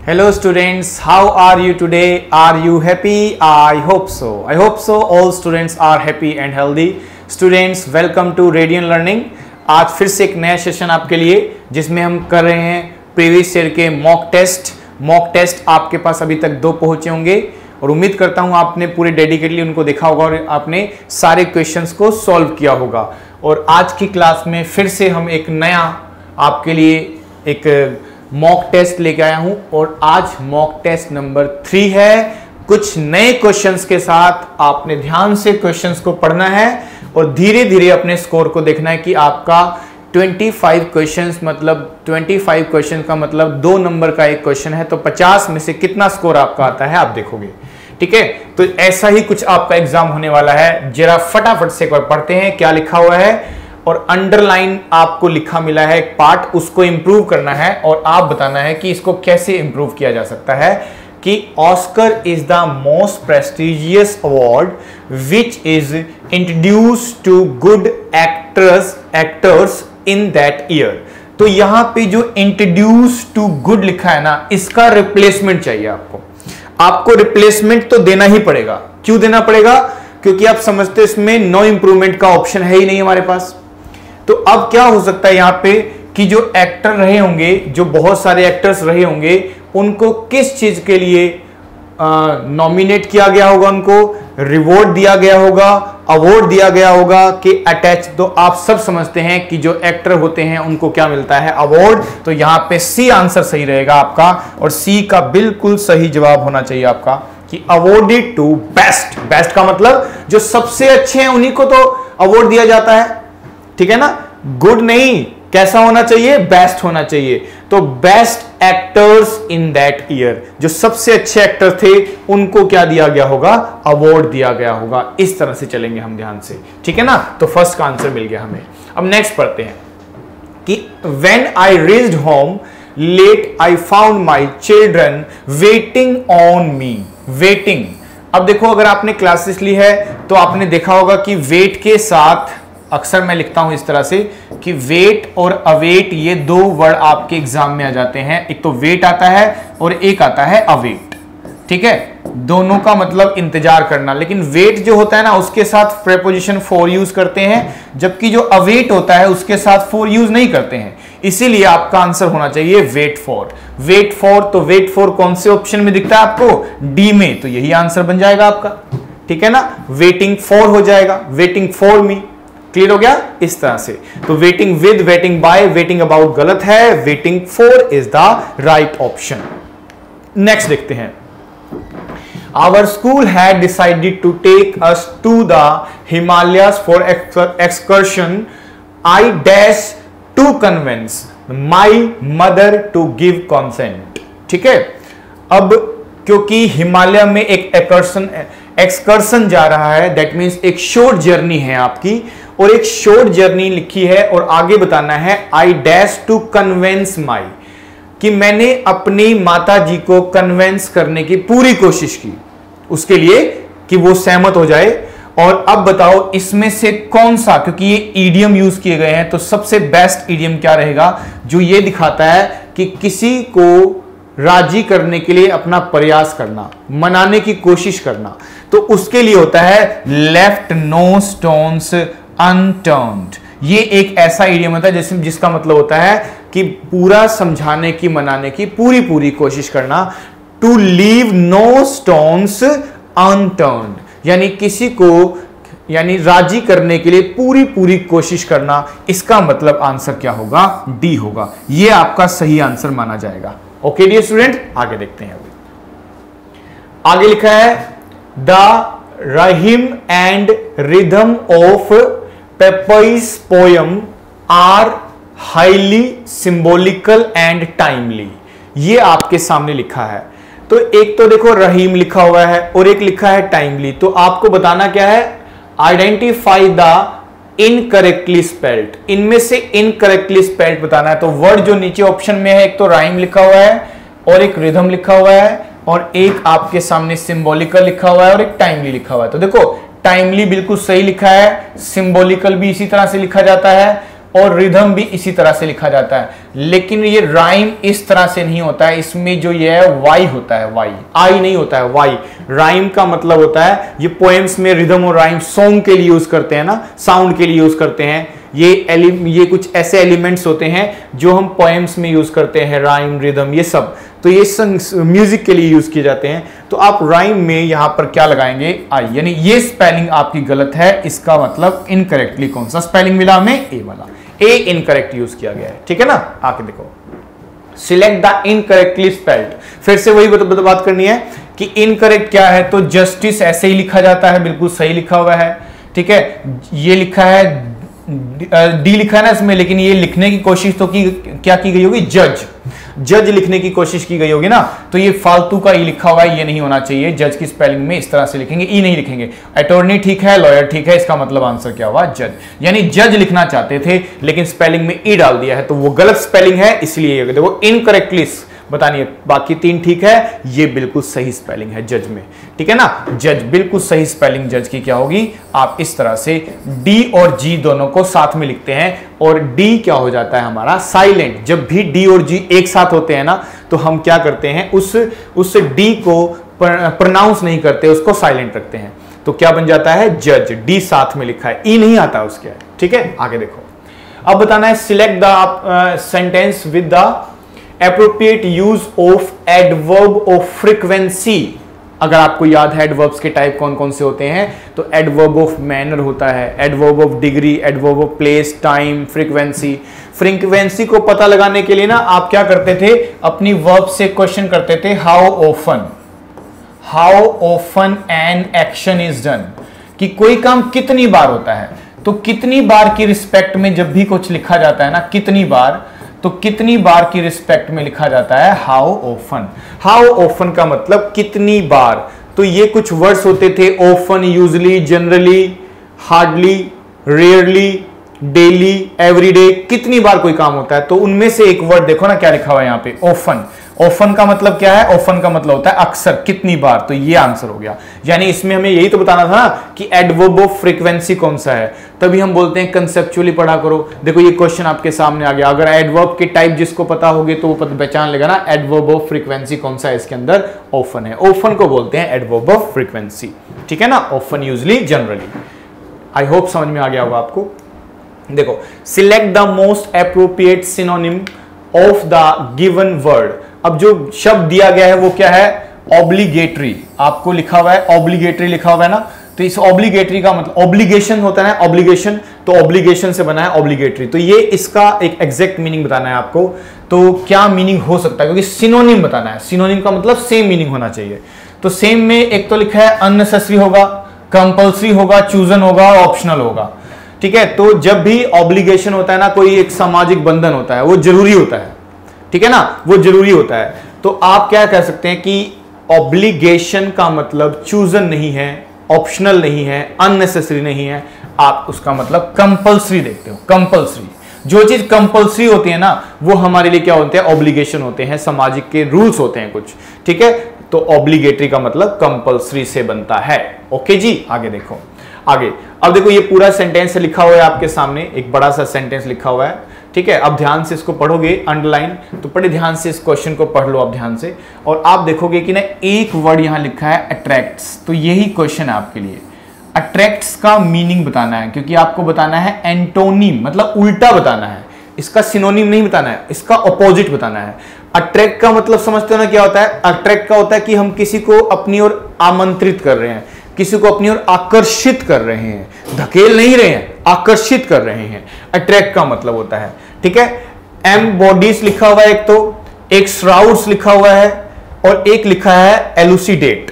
Hello students, how are you today? Are you happy? I hope so. I hope so. All students are happy and healthy. Students, welcome to Radiant Learning. आज फिर से एक नया session आपके लिए जिसमें हम कर रहे हैं प्रीवियस ईयर के मॉक टेस्ट आपके पास अभी तक 2 पहुंचे होंगे और उम्मीद करता हूं आपने पूरे डेडिकेटली उनको देखा होगा और आपने सारे क्वेश्चंस को सॉल्व किया होगा। और आज की क्लास में फिर से हम एक नया आपके लिए एक मॉक टेस्ट लेके आया हूं और आज मॉक टेस्ट नंबर 3 है। कुछ नए क्वेश्चंस के साथ आपने ध्यान से क्वेश्चंस को पढ़ना है और धीरे धीरे अपने स्कोर को देखना है कि आपका 25 क्वेश्चंस मतलब 25 क्वेश्चन का मतलब 2 नंबर का एक क्वेश्चन है, तो 50 में से कितना स्कोर आपका आता है आप देखोगे। ठीक है, तो ऐसा ही कुछ आपका एग्जाम होने वाला है। जरा फटाफट से पढ़ते हैं क्या लिखा हुआ है और अंडरलाइन आपको लिखा मिला है एक पार्ट, उसको इंप्रूव करना है और आप बताना है कि इसको कैसे इंप्रूव किया जा सकता है। कि Oscar is the most prestigious award which is introduced to good actors in that year. तो यहां पे जो इंट्रोड्यूस टू गुड लिखा है ना, इसका रिप्लेसमेंट चाहिए आपको रिप्लेसमेंट तो देना ही पड़ेगा। क्यों देना पड़ेगा? क्योंकि आप समझते इसमें नो इंप्रूवमेंट का ऑप्शन है ही नहीं हमारे पास। तो अब क्या हो सकता है यहां पे कि जो एक्टर रहे होंगे, जो बहुत सारे एक्टर्स रहे होंगे, उनको किस चीज के लिए नॉमिनेट किया गया होगा, उनको रिवॉर्ड दिया गया होगा, अवार्ड दिया गया होगा कि अटैच। तो आप सब समझते हैं कि जो एक्टर होते हैं उनको क्या मिलता है? अवार्ड। तो यहां पे सी आंसर सही रहेगा आपका और सी का बिल्कुल सही जवाब होना चाहिए आपका कि अवॉर्डेड टू बेस्ट। बेस्ट का मतलब जो सबसे अच्छे हैं उन्हीं को तो अवार्ड दिया जाता है, ठीक है ना। गुड नहीं, कैसा होना चाहिए? बेस्ट होना चाहिए। तो best actors in that year, जो सबसे अच्छे एक्टर थे उनको क्या दिया गया होगा? अवार्ड दिया गया होगा। इस तरह से चलेंगे हम ध्यान से, ठीक है ना। तो फर्स्ट का आंसर मिल गया हमें। अब नेक्स्ट पढ़ते हैं कि when I reached home late I found my children waiting on me. Waiting, अब देखो अगर आपने क्लासेस ली है तो आपने देखा होगा कि वेट के साथ अक्सर मैं लिखता हूं इस तरह से कि वेट और अवेट, ये 2 वर्ड आपके एग्जाम में आ जाते हैं। एक तो वेट आता है और एक आता है अवेट, ठीक है। दोनों का मतलब इंतजार करना, लेकिन वेट जो होता है ना उसके साथ प्रेपोजिशन फॉर यूज करते हैं, जबकि जो अवेट होता है उसके साथ फॉर यूज नहीं करते हैं। इसीलिए आपका आंसर होना चाहिए वेट फॉर। वेट फॉर, तो वेट फॉर कौन से ऑप्शन में दिखता है आपको? डी में, तो यही आंसर बन जाएगा आपका, ठीक है ना। वेटिंग फॉर हो जाएगा, वेटिंग फॉर मी। क्लियर हो गया इस तरह से। तो waiting with, waiting by, waiting about गलत है, waiting for is the right option. Next देखते हैं। Our school had decided to take us to the Himalayas for excursion. I dash to convince my mother to give consent. ठीक है, अब क्योंकि हिमालय में एक एक्सकर्शन जा रहा है, दैट मीन्स एक शॉर्ट जर्नी है आपकी, और एक शॉर्ट जर्नी लिखी है और आगे बताना है आई डैश टू कन्वेंस माई, कि मैंने अपनी माता जी को कन्वेंस करने की पूरी कोशिश की उसके लिए कि वो सहमत हो जाए। और अब बताओ इसमें से कौन सा, क्योंकि ये ईडियम यूज किए गए हैं, तो सबसे बेस्ट ईडियम क्या रहेगा जो ये दिखाता है कि किसी को राजी करने के लिए अपना प्रयास करना, मनाने की कोशिश करना। तो उसके लिए होता है लेफ्ट नो स्टोन्स अनटर्न्ड। ये एक ऐसा इडियम होता है जिसका मतलब होता है कि पूरा समझाने की, मनाने की पूरी कोशिश करना। To leave no stones unturned, यानी किसी को यानी राजी करने के लिए पूरी कोशिश करना। इसका मतलब आंसर क्या होगा? डी होगा। ये आपका सही आंसर माना जाएगा। ओके डियर स्टूडेंट, आगे देखते हैं। अभी आगे लिखा है the rhyme and rhythm of पेपईस poem are highly symbolical and timely. ये आपके सामने लिखा है। तो एक तो देखो रहीम लिखा हुआ है और एक लिखा है टाइमली। तो आपको बताना क्या है? Identify the incorrectly spelled. इनमें से इनकरेक्टली स्पेल्ड बताना है। तो वर्ड जो नीचे ऑप्शन में है, एक तो राइम लिखा हुआ है और एक रिदम लिखा हुआ है और एक आपके सामने सिंबॉलिकल लिखा हुआ है और एक टाइमली लिखा हुआ है। तो देखो टाइमली बिल्कुल सही लिखा है, सिंबॉलिकल भी इसी तरह से लिखा जाता है और रिदम भी इसी तरह से लिखा जाता है, लेकिन ये राइम इस तरह से नहीं होता है। इसमें जो ये है वाई होता है, वाई, आई नहीं होता है, वाई। राइम का मतलब होता है, ये पोएम्स में रिदम और राइम सॉन्ग के लिए यूज करते हैं ना, साउंड के लिए यूज करते हैं। ये कुछ ऐसे एलिमेंट्स होते हैं जो हम पोएम्स में यूज करते हैं, राइम, रिदम, ये सब। तो ये म्यूजिक के लिए यूज किए जाते हैं। तो आप राइम में यहां पर क्या लगाएंगे, आई, यानी ये स्पेलिंग आपकी गलत है, इसका मतलब इनकरेक्टली कौन सा स्पेलिंग मिला हमें, ए वाला, ए इनकरेक्ट यूज किया गया है, ठीक है ना। आके देखो, सिलेक्ट द इनकरेक्टली स्पेल्ड, फिर से वही बात करनी है कि इनकरेक्ट क्या है। तो जस्टिस ऐसे ही लिखा जाता है, बिल्कुल सही लिखा हुआ है, ठीक है। ये लिखा है, डी लिखा है ना इसमें, लेकिन ये लिखने की कोशिश तो क्या की गई होगी, जज, जज लिखने की कोशिश की गई होगी ना, तो ये फालतू का ई लिखा हुआ है, ये नहीं होना चाहिए। जज की स्पेलिंग में इस तरह से लिखेंगे, ई नहीं लिखेंगे। अटॉर्नी ठीक है, लॉयर ठीक है, इसका मतलब आंसर क्या हुआ, जज। यानी जज लिखना चाहते थे लेकिन स्पेलिंग में ई डाल दिया है, तो वो गलत स्पेलिंग है, इसलिए देखो इनकरेक्टली बतानी है। बाकी तीन ठीक है, ये बिल्कुल सही स्पेलिंग है जज में, ठीक है ना। जज बिल्कुल सही स्पेलिंग जज की क्या होगी, आप इस तरह से डी और जी दोनों को साथ में लिखते हैं, और डी क्या हो जाता है हमारा, साइलेंट। जब भी डी और जी एक साथ होते हैं ना, तो हम क्या करते हैं, उस डी को प्रोनाउंस नहीं करते, उसको साइलेंट रखते हैं। तो क्या बन जाता है, जज, डी साथ में लिखा है, ई नहीं आता उसके, ठीक है। आगे देखो, अब बताना है select the sentence with the appropriate use of adverb of frequency। अगर आपको याद है एडवर्ब्स के टाइप कौन कौन से होते हैं, तो एडवर्ब ऑफ मैनर होता है, adverb of degree, adverb of place, time, frequency. Frequency को पता लगाने के लिए ना आप क्या करते थे, अपनी वर्ब से क्वेश्चन करते थे, how often an action is done, कि कोई काम कितनी बार होता है। तो कितनी बार की रिस्पेक्ट में जब भी कुछ लिखा जाता है ना, कितनी बार, तो कितनी बार की रिस्पेक्ट में लिखा जाता है हाउ ऑफन। हाउ ऑफन का मतलब कितनी बार। तो ये कुछ वर्ड्स होते थे, often, usually, generally, hardly, rarely, daily, everyday. कितनी बार कोई काम होता है, तो उनमें से एक वर्ड देखो ना क्या लिखा हुआ है यहाँ पे, ऑफन। ऑफन का मतलब क्या है, ऑफन का मतलब होता है अक्सर, कितनी बार। तो ये आंसर हो गया। यानी इसमें हमें यही तो बताना था ना कि एडवर्ब ऑफ फ्रीक्वेंसी कौन सा है, तभी हम बोलते हैं कंसेप्चुअली पढ़ा करो। देखो ये क्वेश्चन आपके सामने आ गया, अगर एडवर्ब के टाइप जिसको पता होगे तो वो पहचान लेगा ना, एडवर्ब ऑफ फ्रीक्वेंसी कौन सा है, इसके अंदर ऑफन है। ऑफन को बोलते हैं एडवर्ब ऑफ फ्रीक्वेंसी, ठीक है ना। Often, usually, generally. I hope समझ में आ गया होगा आपको। देखो, select the most appropriate synonym of the given word. अब जो शब्द दिया गया है वो क्या है, ऑब्लिगेटरी। आपको लिखा हुआ है ऑब्लिगेटरी, लिखा हुआ है ना, तो इस ऑब्लिगेटरी का मतलब ऑब्लिगेशन होता है, ऑब्लिगेशन, तो ऑब्लिगेशन से बना है ऑब्लिगेटरी। तो ये इसका एक एग्जैक्ट मीनिंग बताना है आपको। तो क्या मीनिंग हो सकता है, क्योंकि सिनोनिम बताना है, सिनोनिम का मतलब सेम मीनिंग होना चाहिए। तो सेम में एक तो लिखा है अननेसेसरी होगा, कंपल्सरी होगा, चूजन होगा, ऑप्शनल होगा, ठीक है। तो जब भी ऑब्लिगेशन होता है ना, कोई एक सामाजिक बंधन होता है, वो जरूरी होता है, ठीक है ना, वो जरूरी होता है। तो आप क्या कह सकते हैं कि ऑब्लिगेशन का मतलब चूजन नहीं है, ऑप्शनल नहीं है, अननेसेसरी नहीं है, आप उसका मतलब कंपल्सरी देखते हो। कंपल्सरी, जो चीज कंपल्सरी होती है ना, वो हमारे लिए क्या होते हैं, ऑब्लिगेशन होते हैं, सामाजिक के रूल्स होते हैं कुछ, ठीक है। तो ऑब्लिगेटरी का मतलब कंपल्सरी से बनता है। ओके जी, आगे देखो। आगे अब देखो, ये पूरा सेंटेंस लिखा हुआ है आपके सामने, एक बड़ा सा सेंटेंस लिखा हुआ है, ठीक है। अब ध्यान से इसको पढ़ोगे, अंडरलाइन, तो बड़े ध्यान से इस क्वेश्चन को पढ़ लो आप ध्यान से, और आप देखोगे कि ना एक वर्ड यहां लिखा है अट्रैक्ट्स। तो यही क्वेश्चन है आपके लिए, अट्रैक्ट्स का मीनिंग बताना है, क्योंकि आपको बताना है एंटोनिम, मतलब उल्टा बताना है, इसका सिनोनिम नहीं बताना है, इसका ऑपोजिट बताना है। अट्रैक्ट का मतलब समझते हो ना क्या होता है, अट्रैक्ट का होता है कि हम किसी को अपनी ओर आमंत्रित कर रहे हैं, किसी को अपनी ओर आकर्षित कर रहे हैं, धकेल नहीं रहे हैं, आकर्षित कर रहे हैं, अट्रैक्ट का मतलब होता है, ठीक है। एम्बॉडीज लिखा हुआ है एक, तो एक श्राउड्स लिखा हुआ है, और एक लिखा है एलुसिडेट।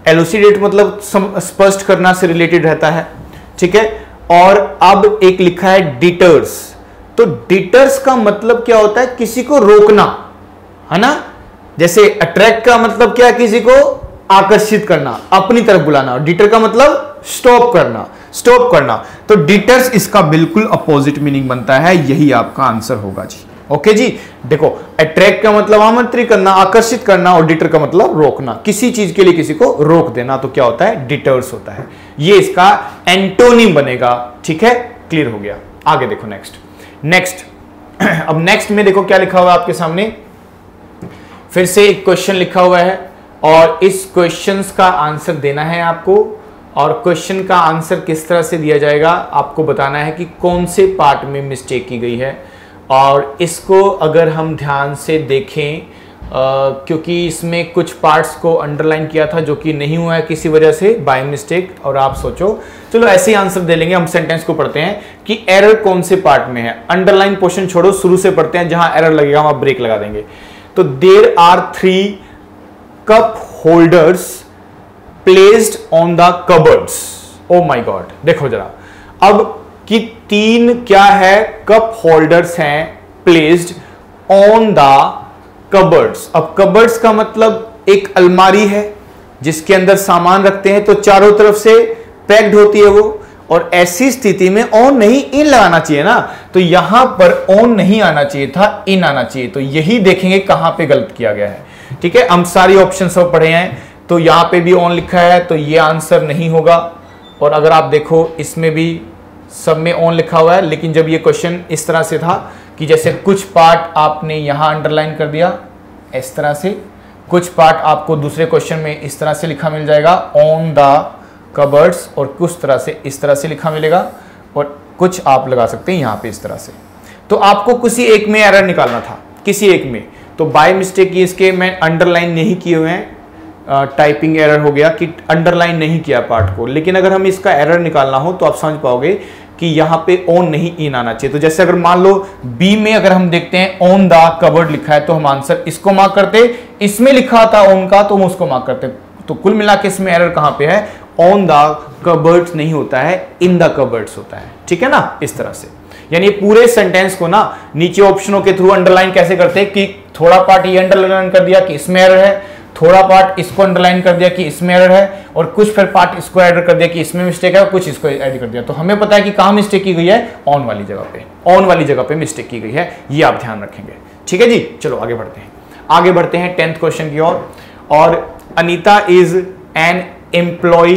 एलुसिडेट मतलब स्पष्ट करना से रिलेटेड रहता है, ठीक है। और अब एक लिखा है डिटर्स। तो डिटर्स का मतलब क्या होता है, किसी को रोकना, है ना। जैसे अट्रैक्ट का मतलब क्या है, किसी को आकर्षित करना, अपनी तरफ बुलाना, और डिटर का मतलब स्टॉप करना, स्टॉप करना। तो डिटर्स इसका बिल्कुल अपोजिट मीनिंग बनता है, यही आपका आंसर होगा जी। ओके जी, देखो अट्रैक्ट का मतलब आमंत्रित करना, आकर्षित करना, और डिटर का मतलब रोकना, किसी चीज के लिए किसी को रोक देना, तो क्या होता है, डिटर्स होता है। ये इसका एंटोनिम बनेगा, ठीक है, क्लियर हो गया। आगे देखो नेक्स्ट, नेक्स्ट अब नेक्स्ट में देखो क्या लिखा हुआ है आपके सामने, फिर से एक क्वेश्चन लिखा हुआ है और इस क्वेश्चन का आंसर देना है आपको। और क्वेश्चन का आंसर किस तरह से दिया जाएगा, आपको बताना है कि कौन से पार्ट में मिस्टेक की गई है। और इसको अगर हम ध्यान से देखें, क्योंकि इसमें कुछ पार्ट्स को अंडरलाइन किया था जो कि नहीं हुआ है किसी वजह से बाय मिस्टेक। और आप सोचो, चलो ऐसे ही आंसर दे लेंगे। हम सेंटेंस को पढ़ते हैं कि एरर कौन से पार्ट में है। अंडरलाइन पोर्शन छोड़ो, शुरू से पढ़ते हैं, जहां एरर लगेगा वहां ब्रेक लगा देंगे। तो there are 3 cup holders placed on the cupboards. Oh my god, देखो जरा अब कि 3 क्या है, कप होल्डर्स हैं प्लेस्ड ऑन द कबर्ड्स। अब कबर्ड्स का मतलब एक अलमारी है जिसके अंदर सामान रखते हैं, तो चारों तरफ से पैक्ड होती है वो। और ऐसी स्थिति में ऑन नहीं इन लगाना चाहिए ना, तो यहां पर ऑन नहीं आना चाहिए था, इन आना चाहिए। तो यही देखेंगे कहां पे गलत किया गया है। ठीक है, हम सारी ऑप्शन सब पढ़े हैं, तो यहां पे भी ऑन लिखा है, तो ये आंसर नहीं होगा। और अगर आप देखो इसमें भी सब में ऑन लिखा हुआ है, लेकिन जब ये क्वेश्चन इस तरह से था कि जैसे कुछ पार्ट आपने यहां अंडरलाइन कर दिया इस तरह से, कुछ पार्ट आपको दूसरे क्वेश्चन में इस तरह से लिखा मिल जाएगा ऑन द कबर्ड्स, और कुछ तरह से इस तरह से लिखा मिलेगा, और कुछ आप लगा सकते हैं यहां पे इस तरह से। तो आपको किसी एक में एरर निकालना था, किसी एक में। तो बाय मिस्टेक इसके मैं अंडरलाइन नहीं किए हुए हैं, टाइपिंग एरर हो गया कि अंडरलाइन नहीं किया पार्ट को। लेकिन अगर हम इसका एरर निकालना हो तो आप समझ पाओगे कि यहां पे ऑन नहीं इन आना चाहिए। तो जैसे अगर मान लो बी में अगर हम देखते हैं ऑन द कबर्ड लिखा है, तो हम आंसर इसको मार्क करते, इसमें लिखा था ऑन का तो हम उसको मार्क करते। तो कुल मिला के इसमें एरर कहां पे है, ऑन द कबर्ड्स नहीं होता है, इन द कबर्ड्स होता है। ठीक है ना, इस तरह से। यानी पूरे सेंटेंस को ना नीचे ऑप्शनों के थ्रू अंडरलाइन कैसे करते हैं कि थोड़ा पार्ट ये अंडरलाइन कर दिया कि इसमें एरर है, थोड़ा पार्ट इसको अंडरलाइन कर दिया कि इसमें एरर है, और कुछ फिर पार्ट इसको ऐड कर दिया कि इसमें मिस्टेक है, और कुछ इसको ऐड कर दिया। तो हमें पता है कि कहां मिस्टेक की गई है, ऑन वाली जगह पे, ऑन वाली जगह पे मिस्टेक की गई है। ये आप ध्यान रखेंगे। ठीक है जी, चलो आगे बढ़ते हैं। आगे बढ़ते हैं 10th क्वेश्चन की ओर। और Anita is an employee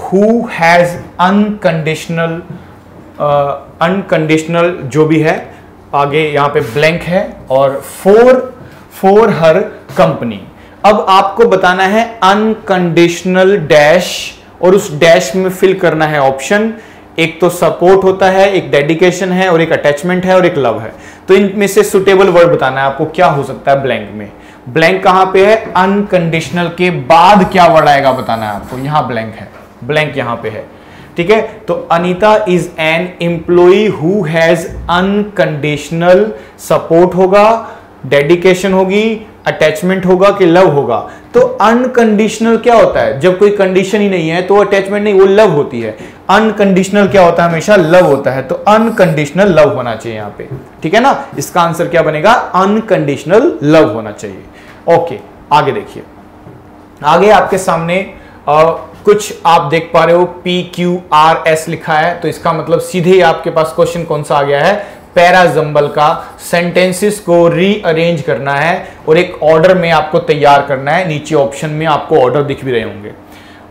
who has unconditional जो भी है, आगे यहां पे ब्लैंक है, और फॉर हर कंपनी। अब आपको बताना है अनकंडीशनल डैश, और उस डैश में फिल करना है ऑप्शन। एक तो सपोर्ट होता है, एक डेडिकेशन है, और एक अटैचमेंट है, और एक लव है। तो इनमें से सुटेबल वर्ड बताना है आपको, क्या हो सकता है ब्लैंक में। ब्लैंक कहां पे है, अनकंडीशनल के बाद क्या वर्ड आएगा बताना है आपको। यहां ब्लैंक है, ब्लैंक यहां पे है। ठीक है, तो Anita is an employee who has unconditional, support होगा, डेडिकेशन होगी, अटैचमेंट होगा कि लव होगा। तो अनकंडीशनल क्या होता है, जब कोई कंडीशन ही नहीं है तो अटैचमेंट नहीं, वो लव होती है। अनकंडीशनल क्या होता है, हमेशा लव होता है। तो अनकंडीशनल लव होना चाहिए यहां पे। ठीक है ना, इसका आंसर क्या बनेगा, अनकंडीशनल लव होना चाहिए। ओके, आगे देखिए। आगे आपके सामने कुछ आप देख पा रहे हो PQRS लिखा है, तो इसका मतलब सीधे ही आपके पास क्वेश्चन कौन सा आ गया है, पैराजंबल का सेंटेंसेस को रीअरेंज करना है और एक ऑर्डर में आपको तैयार करना है। नीचे ऑप्शन में आपको ऑर्डर दिख भी रहे होंगे।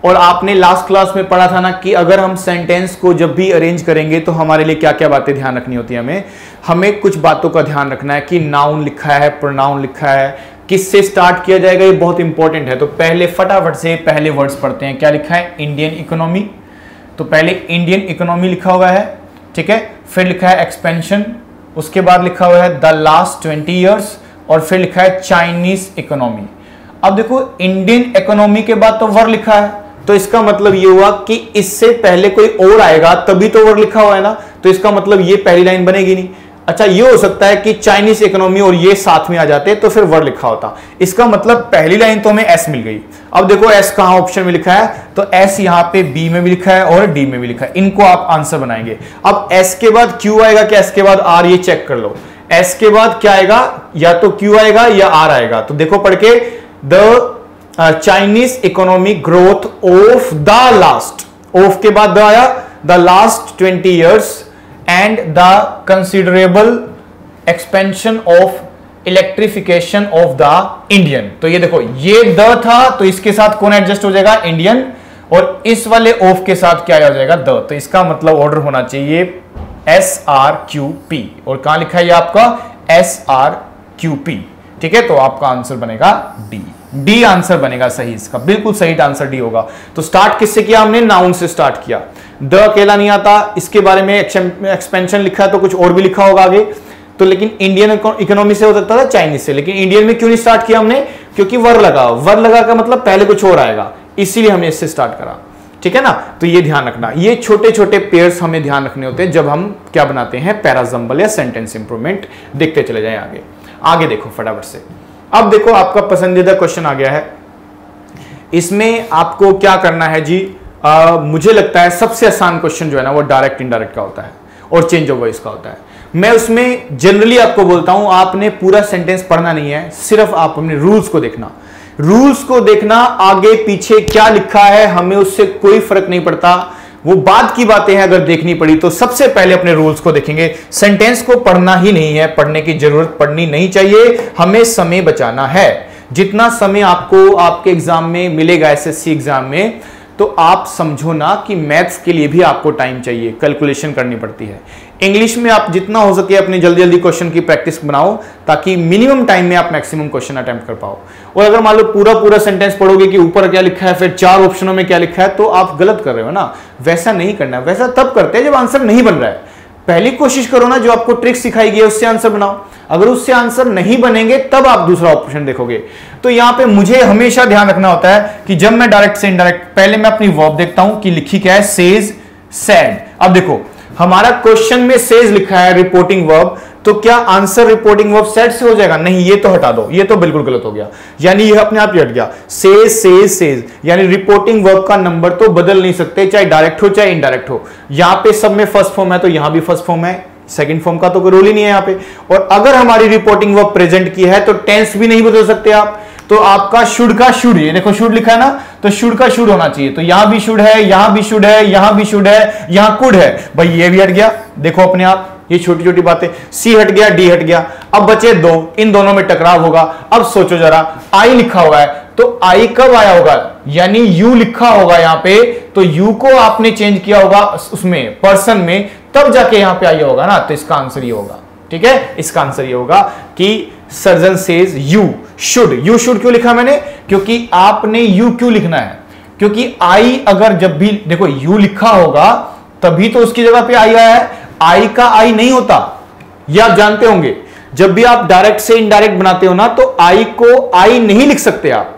और आपने लास्ट क्लास में पढ़ा था ना कि अगर हम सेंटेंस को जब भी अरेंज करेंगे तो हमारे लिए क्या क्या बातें ध्यान रखनी होती है। हमें कुछ बातों का ध्यान रखना है कि नाउन लिखा है, प्रोनाउन लिखा है, किससे स्टार्ट किया जाएगा, ये बहुत इंपॉर्टेंट है। तो पहले फटाफट से पहले वर्ड्स पढ़ते हैं। क्या लिखा है, इंडियन इकोनॉमी। तो पहले इंडियन इकोनॉमी लिखा हुआ है, ठीक है। फिर लिखा है एक्सपेंशन, उसके बाद लिखा हुआ है द लास्ट 20 ईयर्स, और फिर लिखा है चाइनीज इकोनॉमी। अब देखो इंडियन इकोनॉमी के बाद तो वर्ड लिखा है, तो इसका मतलब ये हुआ कि इससे पहले कोई और आएगा तभी तो वर्ड लिखा हुआ है ना, तो इसका मतलब ये पहली लाइन बनेगी नहीं। अच्छा, ये हो सकता है कि चाइनीज इकोनॉमी और ये साथ में आ जाते तो फिर वर्ड लिखा होता। इसका मतलब पहली लाइन तो हमें एस मिल गई। अब देखो एस कहां ऑप्शन में लिखा है, तो एस यहां पे बी में भी लिखा है और डी में भी लिखा है। इनको आप आंसर बनाएंगे। अब एस के बाद क्यू आएगा कि एस के बाद आर, ये चेक कर लो। एस के बाद क्या आएगा, या तो क्यू आएगा या आर आएगा। तो देखो पढ़ के, the Chinese economic growth of the last, of के बाद द आया, the last 20 years and the considerable expansion of electrification of the Indian. तो ये देखो, ये द था तो इसके साथ कौन एडजस्ट हो जाएगा, इंडियन, और इस वाले ऑफ के साथ क्या हो जाएगा, द। तो इसका मतलब ऑर्डर होना चाहिए SRQP, और कहां लिखा है ये आपका SRQP, ठीक है। तो आपका आंसर बनेगा डी आंसर बनेगा सही, इसका बिल्कुल सही आंसर डी होगा। तो स्टार्ट किससे किया हमने? नाउन से स्टार्ट किया। द अकेला नहीं आता, इसके बारे में एक्सपेंशन लिखा है तो कुछ और भी लिखा होगा आगे, तो लेकिन इंडियन इकोनॉमी से हो सकता था, चाइनीज से, लेकिन इंडियन में क्यों नहीं स्टार्ट किया हमने? क्योंकि वर लगा का मतलब पहले कुछ और आएगा, इसीलिए हमने इससे स्टार्ट करा, ठीक है ना। तो ये ध्यान रखना, ये छोटे छोटे पेयर्स हमें ध्यान रखने होते हैं जब हम क्या बनाते हैं, पैराजम्बल या सेंटेंस इंप्रूवमेंट। देखते चले जाएं आगे देखो फटाफट से। अब देखो आपका पसंदीदा क्वेश्चन आ गया है, इसमें आपको क्या करना है जी, मुझे लगता है सबसे आसान क्वेश्चन जो है ना वो डायरेक्ट इनडायरेक्ट का होता है और चेंज ऑफ वॉइस का होता है। मैं उसमें जनरली आपको बोलता हूं, आपने पूरा सेंटेंस पढ़ना नहीं है, सिर्फ आप अपने रूल्स को देखना, आगे पीछे क्या लिखा है हमें उससे कोई फर्क नहीं पड़ता, वो बाद की बातें हैं। अगर देखनी पड़ी तो सबसे पहले अपने रूल्स को देखेंगे, सेंटेंस को पढ़ना ही नहीं है, पढ़ने की जरूरत पड़नी नहीं चाहिए, हमें समय बचाना है। जितना समय आपको आपके एग्जाम में मिलेगा, एसएससी एग्जाम में, तो आप समझो ना कि मैथ्स के लिए भी आपको टाइम चाहिए, कैलकुलेशन करनी पड़ती है। इंग्लिश में आप जितना हो सके अपनी जल्दी जल्दी क्वेश्चन की प्रैक्टिस बनाओ, ताकि मिनिमम टाइम में आप मैक्सिमम क्वेश्चन अटेम्प्ट कर पाओ। और अगर मान लो पूरा सेंटेंस पढ़ोगे कि ऊपर क्या लिखा है, फिर 4 ऑप्शनों में क्या लिखा है, तो आप गलत कर रहे हो ना। वैसा नहीं करना, वैसा तब करते हैं जब आंसर नहीं बन रहा है। पहली कोशिश करो ना, जो आपको ट्रिक सिखाई गई है उससे आंसर बनाओ। अगर उससे आंसर नहीं बनेंगे तब आप दूसरा ऑप्शन देखोगे। तो यहां पे मुझे हमेशा ध्यान रखना होता है कि जब मैं डायरेक्ट से इनडायरेक्ट, पहले मैं अपनी वर्ब देखता हूं कि लिखी क्या है, सेज, सेड। अब देखो हमारा क्वेश्चन में सेज लिखा है रिपोर्टिंग वर्ब, तो क्या आंसर रिपोर्टिंग वर्ब सेड से हो जाएगा? नहीं, ये तो हटा दो, ये तो बिल्कुल गलत हो गया, यानी ये अपने आप ही हट गया। सेज, यानी रिपोर्टिंग वर्ब का नंबर तो बदल नहीं सकते, चाहे डायरेक्ट हो चाहे इनडायरेक्ट हो। यहां पे सब में फर्स्ट फॉर्म है तो यहां भी फर्स्ट फॉर्म है, सेकंड फॉर्म का तो कोई रोल ही नहीं है यहां पे। और अगर हमारी रिपोर्टिंग वर्ब प्रेजेंट की है तो टेंस भी नहीं बदल सकते आप। तो आपका शुड का शुड, ये देखो शुड लिखा है ना, तो शुड का शुड होना चाहिए। तो यहां भी शुड है, यहां भी शुड है, यहां भी शुड है, यहां कुड है, भाई ये भी हट गया। देखो अपने आप, ये छोटी छोटी बातें, सी हट गया, डी हट गया। अब बचे 2, इन दोनों में टकराव होगा। अब सोचो जरा, आई लिखा हुआ है तो आई कब आया होगा, यानी यू लिखा होगा यहां पे, तो यू को आपने चेंज किया होगा उसमें पर्सन में, तब जाके यहां पे आई होगा ना। तो इसका आंसर ये होगा, ठीक है, इसका आंसर ये होगा कि सर्जन सेज यू शुड क्यों लिखा मैंने? क्योंकि आपने यू क्यों लिखना है, क्योंकि आई अगर जब भी देखो यू लिखा होगा तभी तो उसकी जगह पे आई आया है, आई का आई नहीं होता, ये आप जानते होंगे। जब भी आप डायरेक्ट से इनडायरेक्ट बनाते हो ना, तो आई को आई नहीं लिख सकते, आप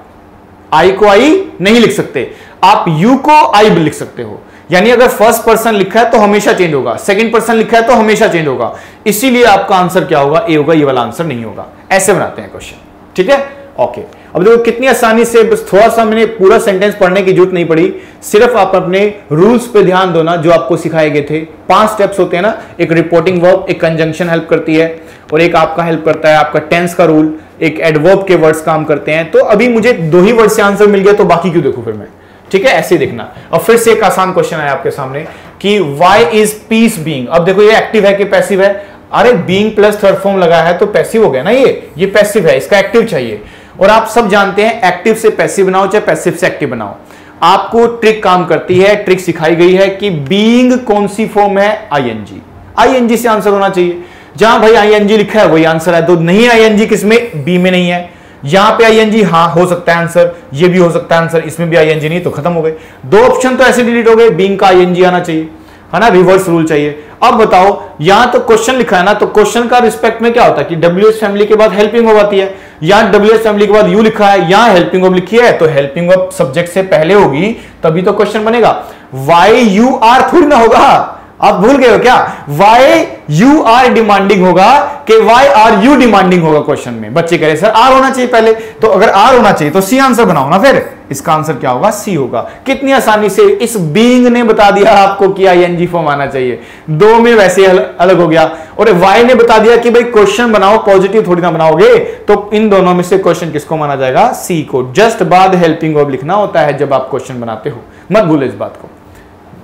आई को आई नहीं लिख सकते, आप यू को आई भी लिख सकते हो। यानी अगर फर्स्ट पर्सन लिखा है तो हमेशा चेंज होगा, सेकंड पर्सन लिखा है तो हमेशा चेंज होगा। इसीलिए आपका आंसर क्या होगा, ए होगा, ये वाला आंसर नहीं होगा। ऐसे बनाते हैं क्वेश्चन, ठीक है, ओके। अब देखो कितनी आसानी से, बस थोड़ा सा मैंने पूरा सेंटेंस पढ़ने की जरूरत नहीं पड़ी, सिर्फ आप अपने रूल्स पे ध्यान दो ना जो आपको सिखाए गए थे। 5 स्टेप्स होते हैं ना, एक रिपोर्टिंग वर्ब, एक कंजंक्शन हेल्प करती है, और एक आपका हेल्प करता है आपका टेंस का रूल, एक एडवर्ब के वर्ड्स काम करते हैं। तो अभी मुझे 2 ही वर्ड से आंसर मिल गया, तो बाकी क्यों देखूं फिर मैं, ठीक है, ऐसे देखना। और फिर से एक आसान क्वेश्चन आया आपके सामने कि व्हाई इज पीस बीइंग। अब देखो ये एक्टिव है कि पैसिव है? अरे बीइंग प्लस थर्ड फॉर्म लगा है तो पैसिव हो गया ना, ये पैसिव है, इसका एक्टिव चाहिए। और आप सब जानते हैं एक्टिव से पैसिव बनाओ चाहे पैसिव से एक्टिव बनाओ, आपको ट्रिक काम करती है, ट्रिक सिखाई गई है कि बीइंग कौन सी फॉर्म है, आईएनजी से आंसर होना चाहिए। जहां भाई आईएनजी लिखा है वही आंसर है, तो नहीं आईएनजी किसमें, बी में नहीं है। यहां पे आईएनजी हाँ हो सकता है आंसर, ये भी हो सकता है आंसर, इसमें भी आईएनजी नहीं, तो खत्म हो गए। 2 ऑप्शन तो ऐसे डिलीट हो गए, बीइंग का आईएनजी आना चाहिए, है ना, रिवर्स रूल चाहिए। अब बताओ, यहां तो क्वेश्चन लिखा है ना, तो क्वेश्चन का रिस्पेक्ट में क्या होता है कि डब्ल्यूएस फैमिली के बाद हेल्पिंग वर्ब आती है, यहां डब्ल्यूएस फैमिली के बाद यू लिखा है, यहां हेल्पिंग वर्ब लिखी है, तो हेल्पिंग वर्ब सब्जेक्ट से पहले होगी तभी तो क्वेश्चन बनेगा। वाई यू आर थोड़ी ना होगा, आप भूल गए हो क्या? वाई यू आर डिमांडिंग होगा कि वाई आर यू डिमांडिंग होगा क्वेश्चन में। बच्चे कह रहे सर आर होना चाहिए पहले, तो अगर आर होना चाहिए तो सी आंसर बनाओ ना, फिर इसका आंसर क्या होगा, सी होगा। कितनी आसानी से इस बीइंग ने बता दिया आपको कि आईएनजी फॉर्म आना चाहिए, 2 में वैसे अलग हो गया। और वाई ने बता दिया कि भाई क्वेश्चन बनाओ, पॉजिटिव थोड़ी ना बनाओगे, तो इन दोनों में से क्वेश्चन किसको माना जाएगा, सी को। जस्ट बाद हेल्पिंग वर्ब लिखना होता है जब आप क्वेश्चन बनाते हो, मत भूलो इस बात को,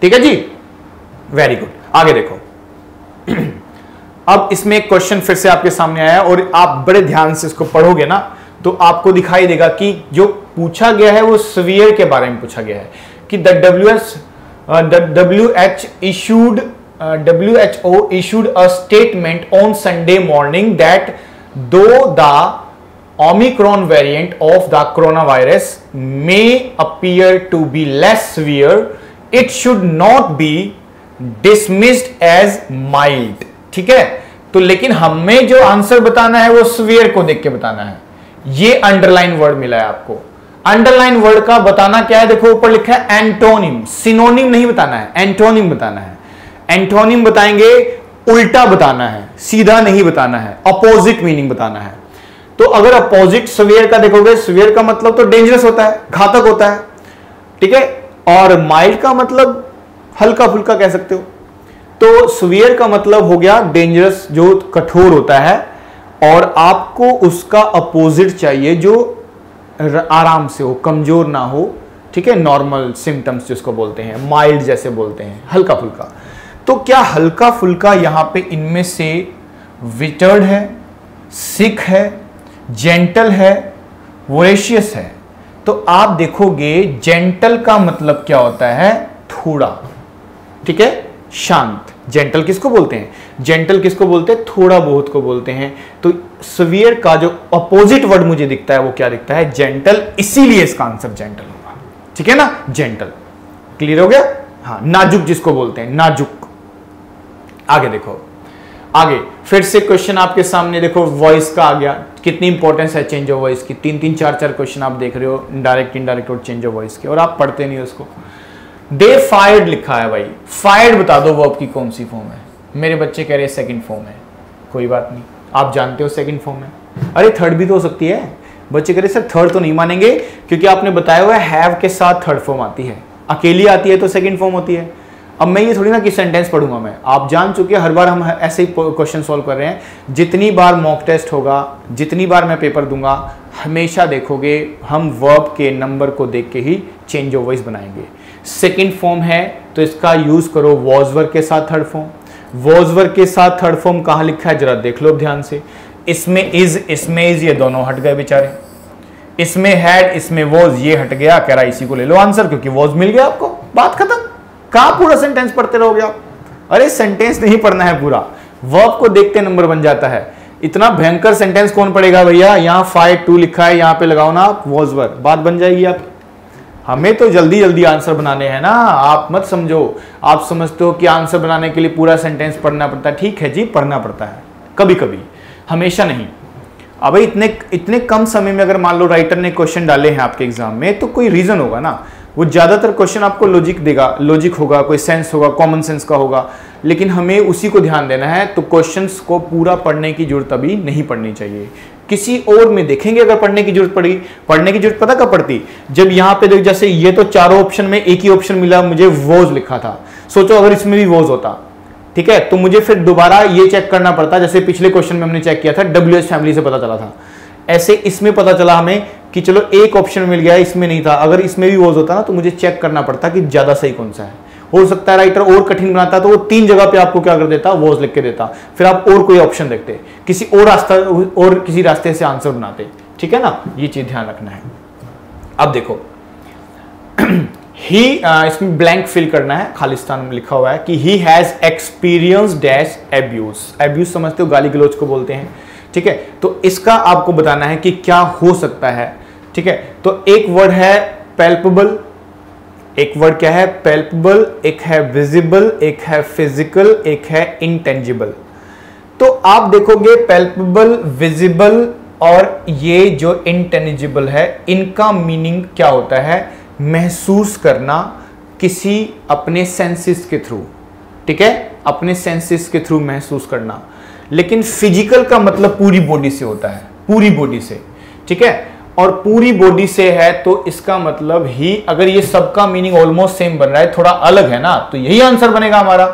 ठीक है जी, वेरी गुड। आगे देखो अब इसमें एक क्वेश्चन फिर से आपके सामने आया और आप बड़े ध्यान से इसको पढ़ोगे ना तो आपको दिखाई देगा कि जो पूछा गया है वो स्फीयर के बारे में पूछा गया है कि the WH issued WHO issued a statement on Sunday morning that though the Omicron variant of the coronavirus may appear to be less severe, it should not be dismissed as mild. ठीक है, तो लेकिन हमें जो answer बताना है वो severe को देख के बताना है। ये अंडरलाइन वर्ड मिला है आपको। अंडरलाइन वर्ड का बताना क्या है, देखो ऊपर लिखा है एंटोनिम, सिनोनिम नहीं बताना है, एंटोनिम बताना है। एंटोनिम बताएंगे, उल्टा बताना है, सीधा नहीं बताना है, अपोजिट मीनिंग बताना है। तो अगर अपोजिट सवियर का देखोगे, सवियर का मतलब तो डेंजरस होता है, घातक होता है, ठीक है, और माइल्ड का मतलब हल्का फुल्का कह सकते हो। तो सवियर का मतलब हो गया डेंजरस, जो कठोर होता है, और आपको उसका अपोजिट चाहिए जो आराम से हो, कमजोर ना हो, ठीक है, नॉर्मल सिम्टम्स जिसको बोलते हैं, माइल्ड जैसे बोलते हैं, हल्का फुल्का। तो क्या हल्का फुल्का यहां पे इनमें से विटर्ड है, सिक है, जेंटल है, वोरेशियस है? तो आप देखोगे जेंटल का मतलब क्या होता है, थोड़ा, ठीक है, शांत। जेंटल किसको बोलते हैं, जेंटल किसको बोलते हैं, थोड़ा बहुत को बोलते हैं। तो सवियर का जो अपोजिट वर्ड मुझे दिखता है वो क्या दिखता है, जेंटल, इसीलिए इसका आंसर जेंटल होगा, ठीक है ना, जेंटल। क्लियर हो गया? हाँ, नाजुक जिसको बोलते हैं, नाजुक। आगे देखो, आगे फिर से क्वेश्चन आपके सामने देखो, वॉइस का आ गया। कितनी इंपॉर्टेंस है चेंज ऑफ वॉइस की, 3-3, 4-4 क्वेश्चन आप देख रहे हो, डायरेक्ट इनडायरेक्ट और चेंज ऑफ वॉइस के, और आप पढ़ते नहीं उसको। दे फायर्ड लिखा है भाई, फायर्ड बता दो वर्ब की कौन सी फॉर्म है। मेरे बच्चे कह रहे हैं सेकंड फॉर्म है, कोई बात नहीं, आप जानते हो सेकंड फॉर्म है। अरे थर्ड भी तो हो सकती है। बच्चे कह रहे सर थर्ड तो नहीं मानेंगे, क्योंकि आपने बताया हुआ है हैव के साथ थर्ड फॉर्म आती है, अकेली आती है तो सेकंड फॉर्म होती है। अब मैं ये थोड़ी ना कि सेंटेंस पढ़ूंगा मैं, आप जान चुके हैं, हर बार हम ऐसे ही क्वेश्चन सॉल्व कर रहे हैं। जितनी बार मॉक टेस्ट होगा, जितनी बार मैं पेपर दूंगा, हमेशा देखोगे हम वर्ब के नंबर को देख के ही चेंज ऑफ वॉइस बनाएंगे। सेकंड फॉर्म है तो इसका यूज करो वॉज वर्ब के साथ थर्ड फॉर्म। वॉज वर्ब के साथ थर्ड फॉर्म कहां लिखा है, जरा देख लो ध्यान से। इसमें इज, ये दोनों हट गए बेचारे। इसमें हैड, इसमें वॉज, ये हट गया। कह रहा इसी को ले लो आंसर, क्योंकि वॉज मिल गया आपको, बात खत्म। कहां पूरा सेंटेंस पढ़ते रहोगे आप? अरे सेंटेंस नहीं पढ़ना है पूरा, वर्ब को देखते नंबर बन जाता है। इतना भयंकर सेंटेंस कौन पढ़ेगा भैया? यहाँ 5-2 लिखा है, यहाँ पे लगाओ ना आप वॉज वर्ब, बात बन जाएगी आप। हमें तो जल्दी जल्दी आंसर बनाने हैं ना, आप मत समझो, आप समझते हो कि आंसर बनाने के लिए पूरा सेंटेंस पढ़ना पड़ता है। ठीक है जी, पढ़ना पड़ता है कभी कभी, हमेशा नहीं। अब इतने कम समय में अगर मान लो राइटर ने क्वेश्चन डाले हैं आपके एग्जाम में, तो कोई रीजन होगा ना। वो ज्यादातर क्वेश्चन आपको लॉजिक देगा, लॉजिक होगा, कोई सेंस होगा, कॉमन सेंस का होगा, लेकिन हमें उसी को ध्यान देना है। तो क्वेश्चंस को पूरा पढ़ने की जरूरत अभी नहीं पड़नी चाहिए, किसी और में देखेंगे अगर पढ़ने की जरूरत पड़ी। पढ़ने की जरूरत पता कब पड़ती, जब यहाँ पे देख, जैसे ये तो चारों ऑप्शन में एक ही ऑप्शन मिला, मुझे वॉज लिखा था। सोचो अगर इसमें भी वॉज होता, ठीक है, तो मुझे फिर दोबारा ये चेक करना पड़ता, जैसे पिछले क्वेश्चन में हमने चेक किया था, WH फैमिली से पता चला था। ऐसे इसमें पता चला हमें कि चलो एक ऑप्शन मिल गया, इसमें नहीं था। अगर इसमें भी वॉज होता ना, तो मुझे चेक करना पड़ता कि ज्यादा सही कौन सा है। हो सकता है राइटर और कठिन बनाता तो वो 3 जगह पे आपको क्या कर देता, वॉज लिख के देता, फिर आप और कोई ऑप्शन देखते, किसी और रास्ता और किसी रास्ते से आंसर बनाते। ठीक है ना, ये चीज ध्यान रखना है। अब देखो ही, इसमें ब्लैंक फिल करना है, खालिस्तान में लिखा हुआ है कि he has experience dash abuse. Abuse समझते हो, गाली गलौज को बोलते हैं। ठीक है, तो इसका आपको बताना है कि क्या हो सकता है। ठीक है, तो एक वर्ड है पैल्पेबल, एक वर्ड क्या है, पैल्पेबल, एक है विजिबल, एक है फिजिकल, एक है इंटेंजिबल। तो आप देखोगे पैल्पेबल, विजिबल और ये जो इंटेंजिबल है, इनका मीनिंग क्या होता है, महसूस करना किसी अपने सेंसेस के थ्रू। ठीक है, अपने सेंसेस के थ्रू महसूस करना। लेकिन फिजिकल का मतलब पूरी बॉडी से होता है, पूरी बॉडी से। ठीक है, और पूरी बॉडी से है तो इसका मतलब ही, अगर ये सबका मीनिंग ऑलमोस्ट सेम बन रहा है, थोड़ा अलग है ना, तो यही आंसर बनेगा हमारा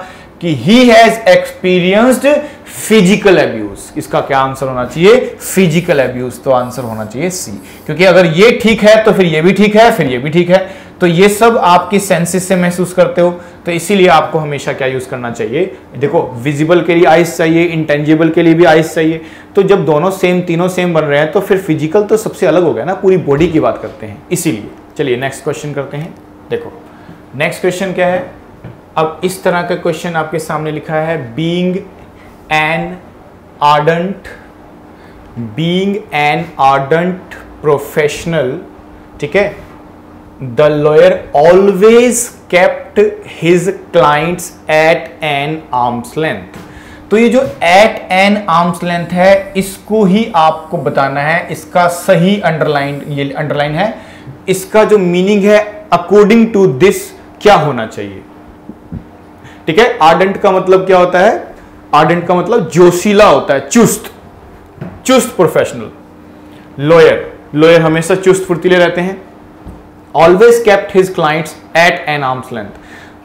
कि he has experienced physical abuse. इसका क्या आंसर होना चाहिए, फिजिकल अब्यूज। तो आंसर होना चाहिए सी, क्योंकि अगर ये ठीक है तो फिर ये भी ठीक है, फिर ये भी ठीक है। तो ये सब आपकी सेंसेस से महसूस करते हो, तो इसीलिए आपको हमेशा क्या यूज करना चाहिए, देखो विजिबल के लिए आइज चाहिए, इंटेंजिबल के लिए भी आइज चाहिए। तो जब दोनों सेम, तीनों सेम बन रहे हैं, तो फिर फिजिकल तो सबसे अलग हो गया ना, पूरी बॉडी की बात करते हैं इसीलिए। चलिए नेक्स्ट क्वेश्चन करते हैं। देखो नेक्स्ट क्वेश्चन क्या है, अब इस तरह का क्वेश्चन आपके सामने लिखा है, बीइंग एन आर्डेंट प्रोफेशनल, ठीक है, the lawyer always kept his clients at an arms length. तो ये जो एट एन आर्म्स लेंथ है, इसको ही आपको बताना है, इसका सही अंडरलाइन, ये अंडरलाइन है, इसका जो मीनिंग है अकॉर्डिंग टू दिस क्या होना चाहिए। ठीक है, आर्डेंट का मतलब क्या होता है? आर्डेंट का मतलब जोशीला होता है, चुस्त प्रोफेशनल। लॉयर हमेशा चुस्त फुर्तीले रहते हैं। Always kept his clients at an arms length.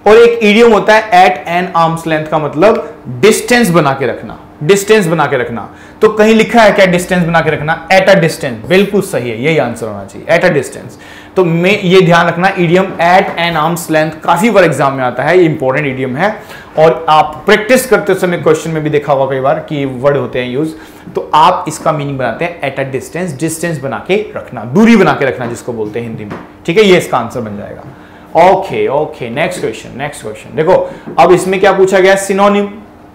और एक इडियम होता है एट एन आर्म्स लेंथ का मतलब डिस्टेंस बना के रखना, डिस्टेंस बना के रखना। तो कहीं लिखा है क्या डिस्टेंस बना के रखना? एट अ डिस्टेंस, बिल्कुल सही है, यही आंसर होना चाहिए, एट अ डिस्टेंस। तो मैं ये ध्यान रखना, idiom at an arms length काफी बार एग्जाम में आता है, ये इंपॉर्टेंट इडियम है। और आप प्रैक्टिस करते समय क्वेश्चन में भी देखा होगा कई बार कि वर्ड होते हैं यूज, तो आप इसका मीनिंग बनाते हैं एट अ डिस्टेंस, डिस्टेंस बना के रखना, दूरी बना के रखना जिसको बोलते हैं हिंदी में। ठीक है, ये इसका आंसर बन जाएगा। ओके, नेक्स्ट क्वेश्चन देखो। अब इसमें क्या पूछा गया है?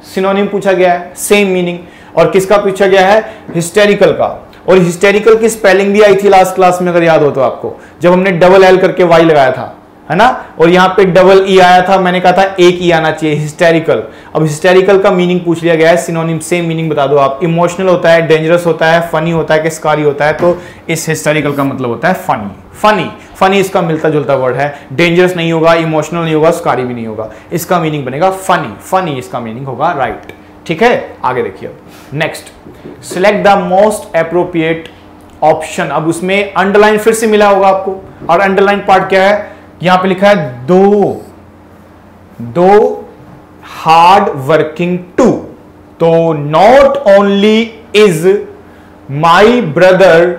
सिनोनिम पूछा गया है, सेम मीनिंग। और किसका पूछा गया है? हिस्टेरिकल का। और हिस्टेरिकल की स्पेलिंग भी आई थी लास्ट क्लास में, अगर याद हो तो आपको, जब हमने डबल एल करके वाई लगाया था, है ना, और यहां पे डबल ई आया था, मैंने कहा था एक ई आना चाहिए, हिस्टेरिकल। अब हिस्टेरिकल का मीनिंग पूछ लिया गया है, सिनोनिम सेम मीनिंग बता दो आप। इमोशनल होता है, डेंजरस होता है, फनी होता है कि स्कारी होता है? तो इस हिस्टेरिकल का मतलब होता है फनी इसका मिलता जुलता वर्ड है। डेंजरस नहीं होगा, इमोशनल नहीं होगा, स्कारी भी नहीं होगा, इसका मीनिंग बनेगा फनी इसका मीनिंग होगा, राइट। ठीक है, आगे देखिए। Next, select the most appropriate option. अब उसमें अंडरलाइन फिर से मिला होगा आपको, और अंडरलाइन पार्ट क्या है? यहां पे लिखा है दो हार्ड वर्किंग टू। तो not only is my brother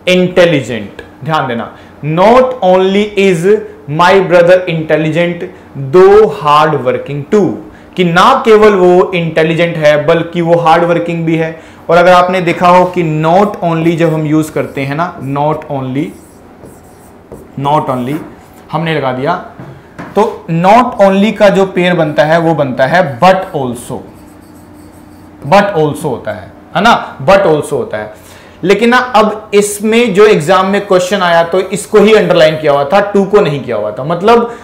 intelligent, ध्यान देना, not only is my brother intelligent, दो हार्ड वर्किंग टू, कि ना केवल वो इंटेलिजेंट है बल्कि वो हार्ड वर्किंग भी है। और अगर आपने देखा हो कि नॉट ओनली जब हम यूज करते हैं ना, नॉट ओनली हमने लगा दिया, तो नॉट ओनली का जो पेयर बनता है वो बनता है बट ऑल्सो होता है ना, बट ऑल्सो होता है। लेकिन ना अब इसमें जो एग्जाम में क्वेश्चन आया तो इसको ही अंडरलाइन किया हुआ था, टू को नहीं किया हुआ था। मतलब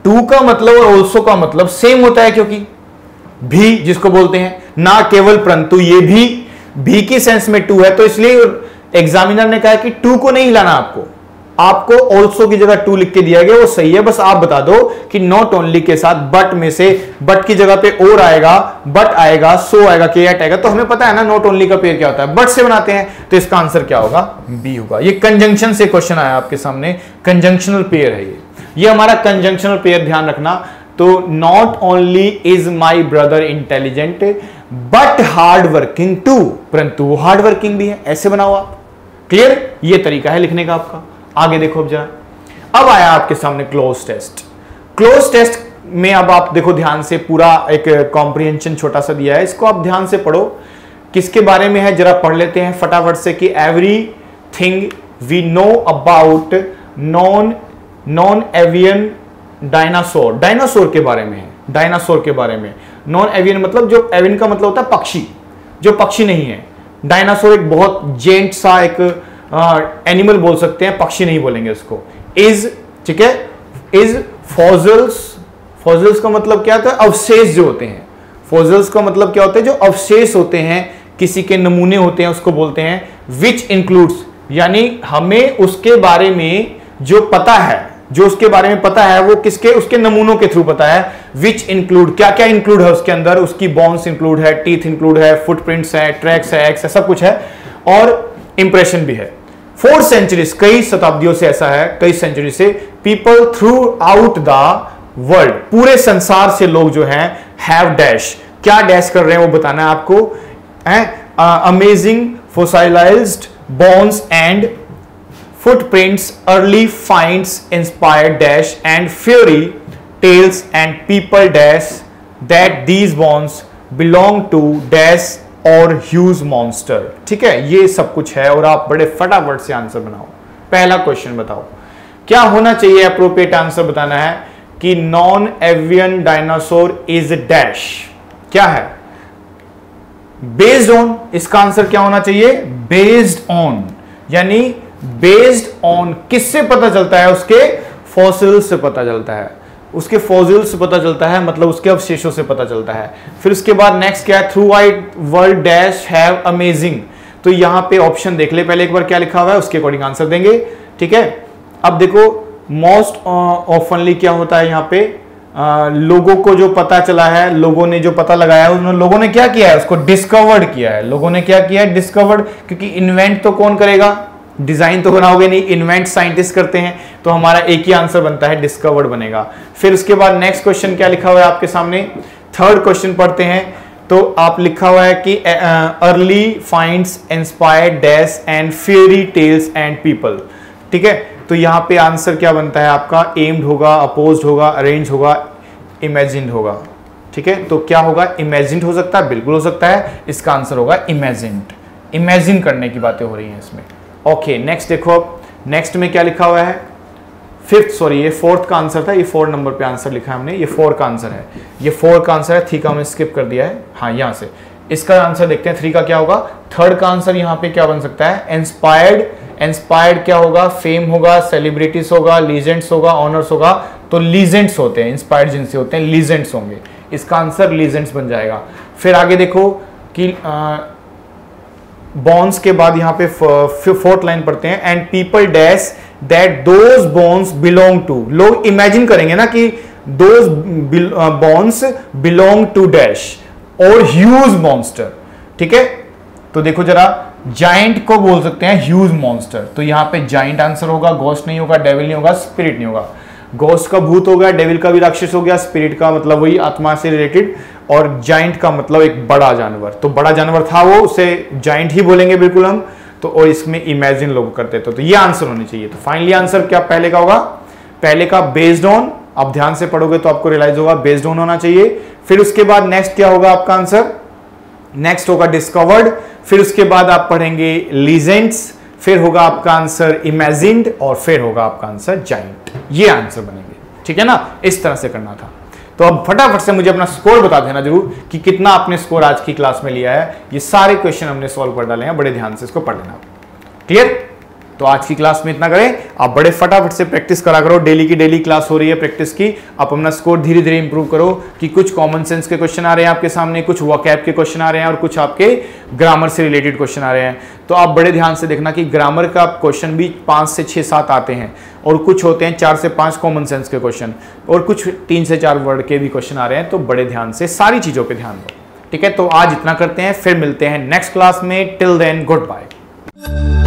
टू का मतलब और ऑल्सो का मतलब सेम होता है, क्योंकि भी जिसको बोलते हैं ना केवल परंतु, ये भी की सेंस में टू है, तो इसलिए एग्जामिनर ने कहा कि टू को नहीं लाना, आपको ऑल्सो की जगह टू लिख के दिया गया, वो सही है। बस आप बता दो कि नॉट ओनली के साथ बट में से, बट की जगह पे और आएगा, बट आएगा, सो आएगा, के एट आएगा, तो हमें पता है ना नॉट ओनली का पेयर क्या होता है, बट से बनाते हैं, तो इसका आंसर क्या होगा? बी होगा। ये कंजंक्शन से क्वेश्चन आया आपके सामने, कंजंक्शनल पेयर है ये हमारा कंजंक्शनल पेयर, ध्यान रखना। तो not only is my brother intelligent but hard working too, परंतु वो हार्ड वर्किंग भी है, ऐसे बनाओ आप। क्लियर? ये तरीका है लिखने का आपका। आगे देखो अब जरा, अब आया आपके सामने क्लोज टेस्ट। क्लोज टेस्ट में अब आप देखो ध्यान से, पूरा एक कॉम्प्रिहेंशन छोटा सा दिया है, इसको आप ध्यान से पढ़ो। किसके बारे में है जरा पढ़ लेते हैं फटाफट से, कि everything we know about non avian dinosaur के बारे में है, डायनासोर के बारे में। नॉन एवियन मतलब, जो एवियन का मतलब होता है पक्षी, जो पक्षी नहीं है। डायनासोर एक बहुत जेंट सा एक एनिमल बोल सकते हैं, पक्षी नहीं बोलेंगे उसको। इज, ठीक है, इज फॉसिल्स का मतलब क्या होता है? अवशेष जो होते हैं। फॉसिल्स का मतलब क्या होता है? जो अवशेष होते हैं, किसी के नमूने होते हैं, उसको बोलते हैं विच इंक्लूड्स, यानी हमें उसके बारे में जो पता है, जो उसके बारे में पता है वो किसके, उसके नमूनों के थ्रू पता है। विच इंक्लूड, क्या क्या इंक्लूड है उसके अंदर? उसकी बोन्स इंक्लूड है, टीथ इंक्लूड है, फुटप्रिंट्स है, ट्रैक्स है, एक्स है, सब कुछ है, और इंप्रेशन भी है। 4 सेंचुरीज, कई शताब्दियों से ऐसा है, कई सेंचुरी से people through out the world, पूरे संसार से लोग जो हैं, हैव डैश, क्या डैश कर रहे हैं वो बताना है आपको। Amazing fossilised bones and footprints, early finds inspired dash and fairy tales and people dash that these bones belong to dash और ह्यूज मॉन्स्टर। ठीक है, ये सब कुछ है, और आप बड़े फटाफट से आंसर बनाओ। पहला क्वेश्चन बताओ क्या होना चाहिए? अप्रोप्रिएट आंसर बताना है कि non avian dinosaur is dash, क्या है? बेस्ड ऑन, इसका आंसर क्या होना चाहिए? बेस्ड ऑन, यानी बेस्ड ऑन किससे पता चलता है? उसके फॉसिल से पता चलता है, उसके फॉसिल से पता चलता है, मतलब उसके अवशेषों से पता चलता है। फिर उसके बाद नेक्स्ट क्या है? Through out world dash have amazing, तो यहां पे ऑप्शन देख ले पहले एक बार क्या लिखा हुआ है, उसके अकॉर्डिंग आंसर देंगे, ठीक है। अब देखो मोस्ट ऑफनली क्या होता है यहाँ पे, लोगों को जो पता चला है, लोगों ने जो पता लगाया है, उन्होंने लोगों ने क्या किया है? उसको डिस्कवर्ड किया है। लोगों ने क्या किया है? डिस्कवर्ड, क्योंकि इन्वेंट तो कौन करेगा? डिजाइन तो बनाओगे नहीं, इन्वेंट साइंटिस्ट करते हैं, तो हमारा एक ही आंसर बनता है, डिस्कवर्ड बनेगा। फिर उसके बाद नेक्स्ट क्वेश्चन क्या लिखा हुआ है आपके सामने, थर्ड क्वेश्चन पढ़ते हैं। तो आप लिखा हुआ है कि early finds inspired dash and fairy tales and people, ठीक है। तो यहां पे आंसर क्या बनता है आपका? एम्ड होगा, अपोज्ड होगा, अरेंज होगा, इमेजिन्ड होगा, ठीक है। तो क्या होगा? इमेजिन्ड हो सकता है, बिल्कुल हो सकता है, इसका आंसर होगा इमेजिन्ड। इमेजिन करने की बातें हो रही हैं इसमें। ओके नेक्स्ट देखो, अब नेक्स्ट में क्या लिखा हुआ है? ये फोर्थ का आंसर था, ये 4 नंबर पे आंसर लिखा है हमने, ये 4 का आंसर है, ये 4 का आंसर है। 3 का हमने स्किप कर दिया है, हाँ यहां से इसका आंसर देखते हैं 3 का क्या होगा। थर्ड का आंसर यहाँ पे क्या बन सकता है? इंस्पायर्ड क्या होगा? फेम होगा, सेलिब्रिटीज होगा, लीजेंड्स होगा, ऑनर्स होगा। तो लीजेंड्स होते हैं, इंस्पायर्ड जिनसे होते हैं लीजेंड्स होंगे, इसका आंसर लीजेंड्स बन जाएगा। फिर आगे देखो कि बॉन्स के बाद यहाँ पे 4th लाइन पढ़ते हैं, and people dash that those bones belong to. लोग इमेजिन करेंगे ना कि those bones belong to dash और ह्यूज मॉन्स्टर, ठीक है। तो देखो जरा, जाइंट को बोल सकते हैं ह्यूज मॉन्स्टर, तो यहां पे जाइंट आंसर होगा, घोस्ट नहीं होगा, डेविल नहीं होगा, स्पिरिट नहीं होगा। घोस्ट का भूत हो गया, डेविल का भी राक्षस हो गया, स्पिरिट का मतलब वही आत्मा से रिलेटेड, और जाइंट का मतलब एक बड़ा जानवर। तो बड़ा जानवर था वो, उसे जाइंट ही बोलेंगे बिल्कुल हम तो, और इसमें इमेजिन लोग करते थे, तो ये आंसर होने चाहिए। तो फाइनली आंसर क्या पहले का होगा? पहले का बेस्ड ऑन, आप ध्यान से पढ़ोगे तो आपको रियलाइज होगा बेस्ड ऑन होना चाहिए। फिर उसके बाद नेक्स्ट क्या होगा आपका आंसर? नेक्स्ट होगा डिस्कवर्ड। फिर उसके बाद आप पढ़ेंगे लीजेंड्स, फिर होगा आपका आंसर इमेजिन्ड, और फिर होगा आपका आंसर जाइंट। ये आंसर बनेंगे, ठीक है ना। इस तरह से करना था। तो अब फटाफट से मुझे अपना स्कोर बता देना जरूर कि कितना आपने स्कोर आज की क्लास में लिया है। ये सारे क्वेश्चन हमने सॉल्व कर डाले हैं, बड़े ध्यान से इसको पढ़ लेना, क्लियर। तो आज की क्लास में इतना करें, आप बड़े फटाफट से प्रैक्टिस करा करो। डेली की डेली क्लास हो रही है प्रैक्टिस की, आप अपना स्कोर धीरे धीरे इंप्रूव करो कि कुछ कॉमन सेंस के क्वेश्चन आ रहे हैं आपके सामने, कुछ वोकैब के क्वेश्चन आ रहे हैं, और कुछ आपके ग्रामर से रिलेटेड क्वेश्चन आ रहे हैं। तो आप बड़े ध्यान से देखना कि ग्रामर का क्वेश्चन भी 5 से 6 7 आते हैं, और कुछ होते हैं 4 से 5 कॉमन सेंस के क्वेश्चन, और कुछ 3 से 4 वर्ड के भी क्वेश्चन आ रहे हैं। तो बड़े ध्यान से सारी चीजों पर ध्यान दो, ठीक है। तो आज इतना करते हैं, फिर मिलते हैं नेक्स्ट क्लास में। Till then good bye.